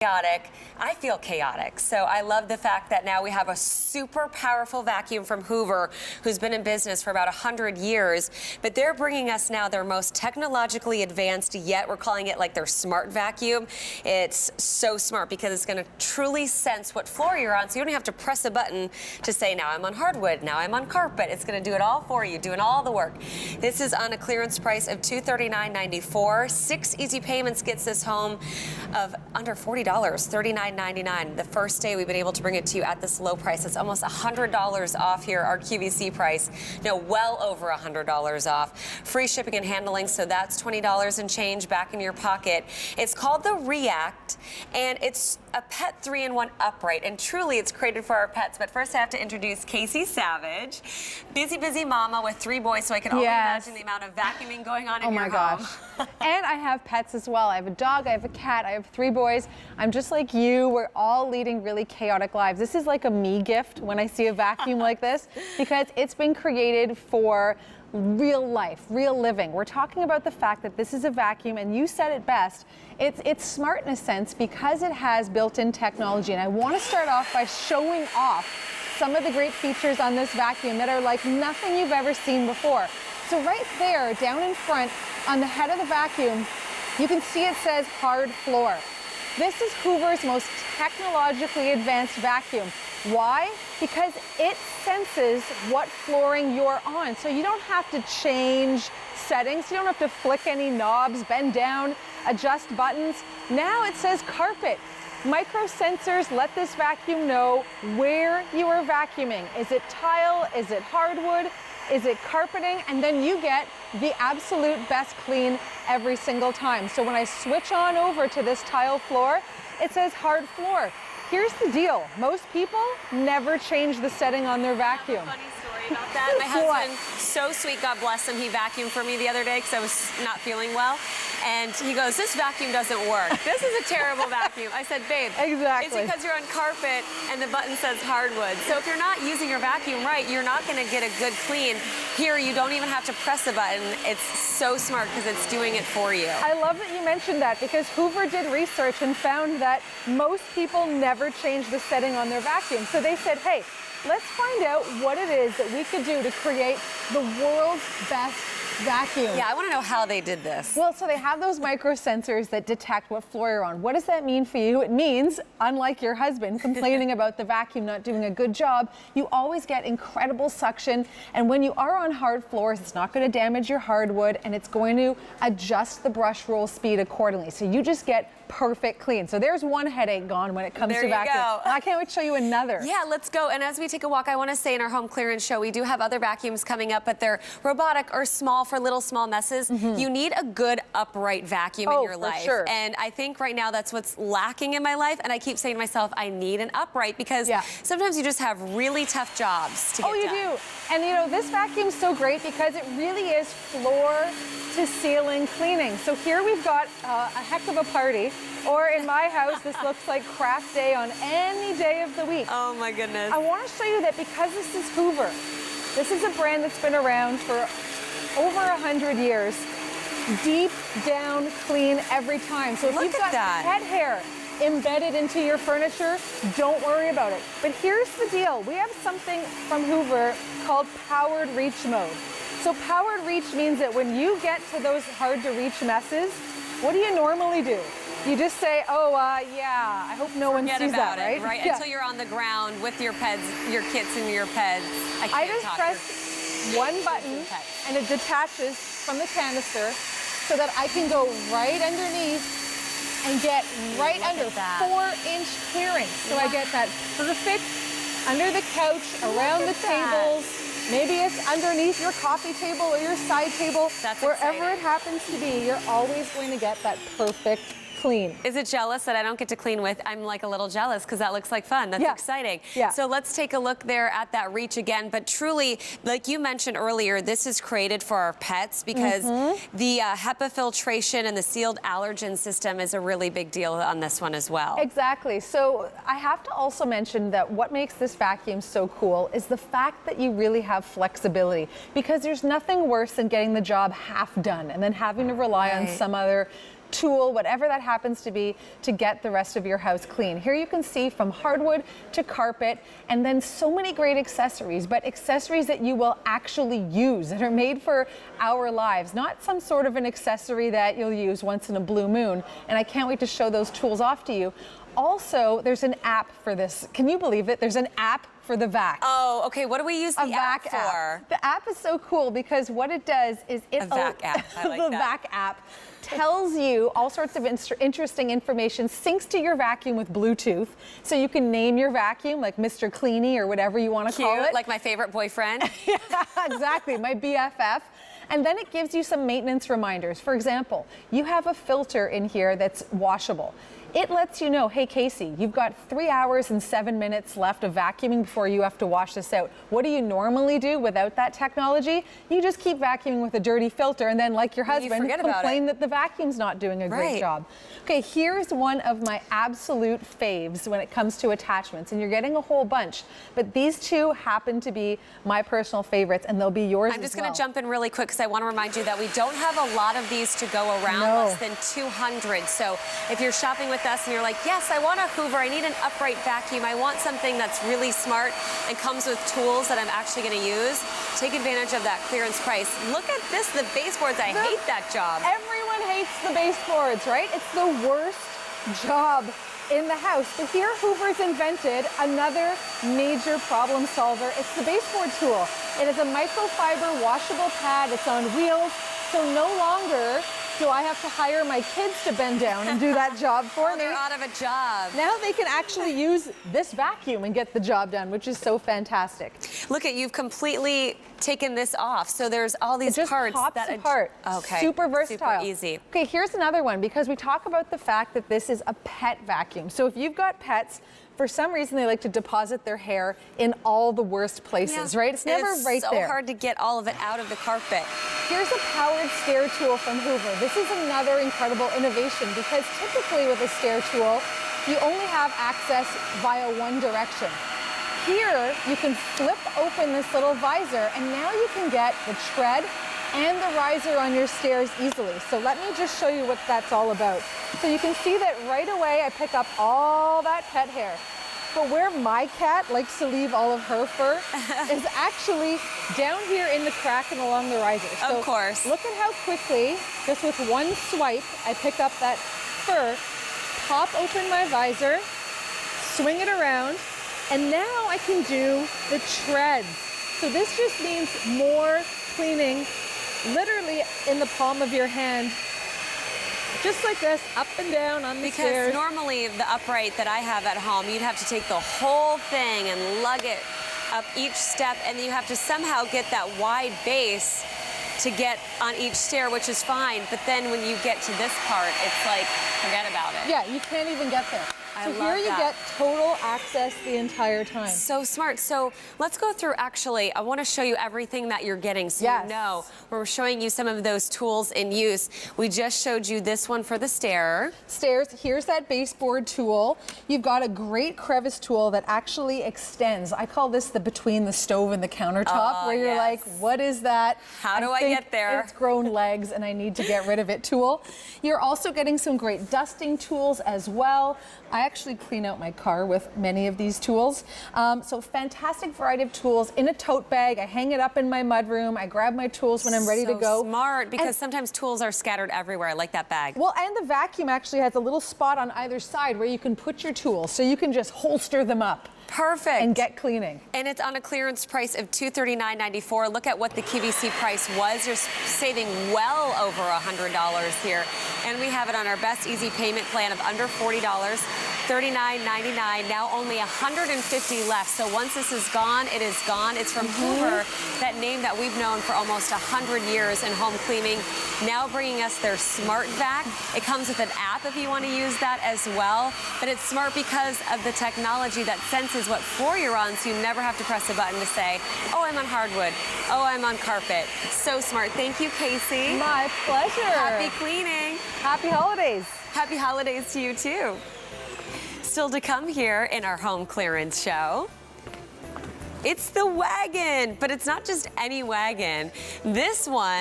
Chaotic. I feel chaotic. So I love the fact that now we have a super powerful vacuum from Hoover, who's been in business for about 100 years. But they're bringing us now their most technologically advanced yet. We're calling it like their smart vacuum. It's so smart because it's going to truly sense what floor you're on. So you don't have to press a button to say, now I'm on hardwood, now I'm on carpet. It's going to do it all for you, doing all the work. This is on a clearance price of $239.94. 6 easy payments gets this home of under $40. $39.99. The first day we've been able to bring it to you at this low price. It's almost $100 off here, our QVC price. No, well over $100 off. Free shipping and handling, so that's $20 and change back in your pocket. It's called the React, and it's a pet 3-in-1 upright, and truly it's created for our pets. But first I have to introduce Casey Savage, busy mama with 3 boys, so I can only imagine the amount of vacuuming going on in your home. Oh my gosh. And I have pets as well. I have a dog, I have a cat, I have 3 boys. I'm just like you. We're all leading really chaotic lives. This is like a me gift when I see a vacuum like this, because it's been created for real life, real living. We're talking about the fact that this is a vacuum, and you said it best. It's smart in a sense because it has built-in technology. And I want to start off by showing off some of the great features on this vacuum that are like nothing you've ever seen before. So right there, down in front, on the head of the vacuum, you can see it says hard floor. This is Hoover's most technologically advanced vacuum. Why? Because it senses what flooring you're on. So you don't have to change settings. You don't have to flick any knobs, bend down, adjust buttons. Now it says carpet. Micro sensors let this vacuum know where you are vacuuming. Is it tile? Is it hardwood? Is it carpeting? And then you get the absolute best clean every single time. So when I switch on over to this tile floor, it says hard floor. Here's the deal. Most people never change the setting on their vacuum. Funny story about that. My husband, so sweet, God bless him, he vacuumed for me the other day because I was not feeling well. And he goes, this vacuum doesn't work. This is a terrible vacuum. I said, babe, exactly. It's because you're on carpet and the button says hardwood. So if you're not using your vacuum right, you're not going to get a good clean. Here, you don't even have to press a button. It's so smart because it's doing it for you. I love that you mentioned that, because Hoover did research and found that most people never change the setting on their vacuum. So they said, hey, let's find out what it is that we could do to create the world's best vacuum. Yeah, I want to know how they did this. Well, so they have those micro sensors that detect what floor you're on. What does that mean for you? It means, unlike your husband complaining about the vacuum not doing a good job, you always get incredible suction. And when you are on hard floors, it's not going to damage your hardwood, and it's going to adjust the brush roll speed accordingly. So you just get perfect clean. So there's one headache gone when it comes to vacuum. Go. I can't wait to show you another. Yeah, let's go. And as we take a walk, I want to say in our home clearance show, we do have other vacuums coming up, but they're robotic or small for little small messes. You need a good upright vacuum in your life. Sure. And I think right now that's what's lacking in my life. And I keep saying to myself, I need an upright, because sometimes you just have really tough jobs to get done. Oh, you do. And you know, this vacuum's so great because it really is floor to ceiling cleaning. So here we've got a heck of a party. Or in my house, this looks like craft day on any day of the week. Oh my goodness. I want to show you that because this is Hoover. This is a brand that's been around for over 100 years. Deep down clean every time. So if you've got pet hair embedded into your furniture, don't worry about it. But here's the deal. We have something from Hoover called powered reach mode. So powered reach means that when you get to those hard to reach messes, what do you normally do? You just say, oh, yeah, I hope no one sees that, right? Right, until you're on the ground with your pets, your kits and your pets. I just press one button and it detaches from the canister so that I can go right underneath and get right under 4-inch clearance. So I get that perfect under the couch, around the tables. Maybe it's underneath your coffee table or your side table. Wherever it happens to be, you're always going to get that perfect clean. Is it jealous that I don't get to clean with? I'm like a little jealous because that looks like fun. That's exciting. Yeah. So let's take a look there at that reach again. But truly, like you mentioned earlier, this is created for our pets because the HEPA filtration and the sealed allergen system is a really big deal on this one as well. Exactly. So I have to also mention that what makes this vacuum so cool is the fact that you really have flexibility, because there's nothing worse than getting the job half done and then having to rely on some other tool, whatever that happens to be, to get the rest of your house clean. Here you can see from hardwood to carpet, and then so many great accessories, but accessories that you will actually use, that are made for our lives, not some sort of an accessory that you'll use once in a blue moon. And I can't wait to show those tools off to you. Also, there's an app for this. Can you believe it? There's an app for the vac. Oh, okay. What do we use the app for? App. The app is so cool because what it does is it a vac app. I like the that. vac app tells you all sorts of interesting information, syncs to your vacuum with Bluetooth, so you can name your vacuum like Mr. Cleany or whatever you want to call it. Like my favorite boyfriend. Yeah, exactly, my BFF. And then it gives you some maintenance reminders. For example, you have a filter in here that's washable. It lets you know, hey Casey, you've got 3 hours and 7 minutes left of vacuuming before you have to wash this out. What do you normally do without that technology? You just keep vacuuming with a dirty filter, and then, like your husband, complain that the vacuum's not doing a great job. Okay, here's one of my absolute faves when it comes to attachments, and you're getting a whole bunch, but these two happen to be my personal favorites, and they'll be yours as well. I'm just going to jump in really quick because I want to remind you that we don't have a lot of these to go around, less than 200. So if you're shopping with us and you're like, yes, I want a Hoover, I need an upright vacuum, I want something that's really smart and comes with tools that I'm actually going to use, take advantage of that clearance price. Look at this, the baseboards. I hate that job. Everyone hates the baseboards, right? It's the worst job in the house. But here, Hoover's invented another major problem solver. It's the baseboard tool. It is a microfiber washable pad. It's on wheels, so no longer do I have to hire my kids to bend down and do that job for me. They're out of a job. Now they can actually use this vacuum and get the job done, which is so fantastic. Look at, you've completely taken this off. So there's all these parts that apart. Okay. Super versatile. Super easy. Okay, here's another one, because we talk about the fact that this is a pet vacuum. So if you've got pets, for some reason they like to deposit their hair in all the worst places, right? It's never right there. It's so hard to get all of it out of the carpet. Here's a powered stair tool from Hoover. This is another incredible innovation, because typically with a stair tool, you only have access via one direction. Here, you can flip open this little visor, and now you can get the tread and the riser on your stairs easily. So let me just show you what that's all about. So you can see that right away I pick up all that pet hair. But where my cat likes to leave all of her fur is actually down here in the crack and along the riser. So of course. Look at how quickly, just with one swipe, I pick up that fur, pop open my visor, swing it around, and now I can do the treads. So this just means more cleaning, literally in the palm of your hand, just like this, up and down on the stairs. Because normally the upright that I have at home, you'd have to take the whole thing and lug it up each step, and then you have to somehow get that wide base to get on each stair, which is fine. But then when you get to this part, it's like, forget about it. Yeah, you can't even get there. So here you get total access the entire time. So smart. So let's go through, actually, I want to show you everything that you're getting so you know. We're showing you some of those tools in use. We just showed you this one for the stair. Stairs, here's that baseboard tool. You've got a great crevice tool that actually extends. I call this the between the stove and the countertop, where you're like, what is that? How do I get there? It's grown legs and I need to get rid of it tool. You're also getting some great dusting tools as well. I actually clean out my car with many of these tools. So fantastic variety of tools in a tote bag. I hang it up in my mudroom. I grab my tools when I'm ready to go. Smart, because sometimes tools are scattered everywhere. I like that bag. Well, and the vacuum actually has a little spot on either side where you can put your tools, so you can just holster them up. Perfect. And get cleaning. And it's on a clearance price of $239.94. Look at what the QVC price was. You're saving well over $100 here. And we have it on our best easy payment plan of under $40, $39.99. Now only 150 left. So once this is gone, it is gone. It's from Hoover, that name that we've known for almost 100 years in home cleaning. Now bringing us their Smart Vac. It comes with an app if you want to use that as well. But it's smart because of the technology that senses what floor you're on, so you never have to press a button to say, oh, I'm on hardwood. Oh, I'm on carpet. So smart. Thank you, Casey. My pleasure. Happy cleaning. Happy holidays. Happy holidays to you, too. Still to come here in our home clearance show. It's the wagon, but it's not just any wagon. This one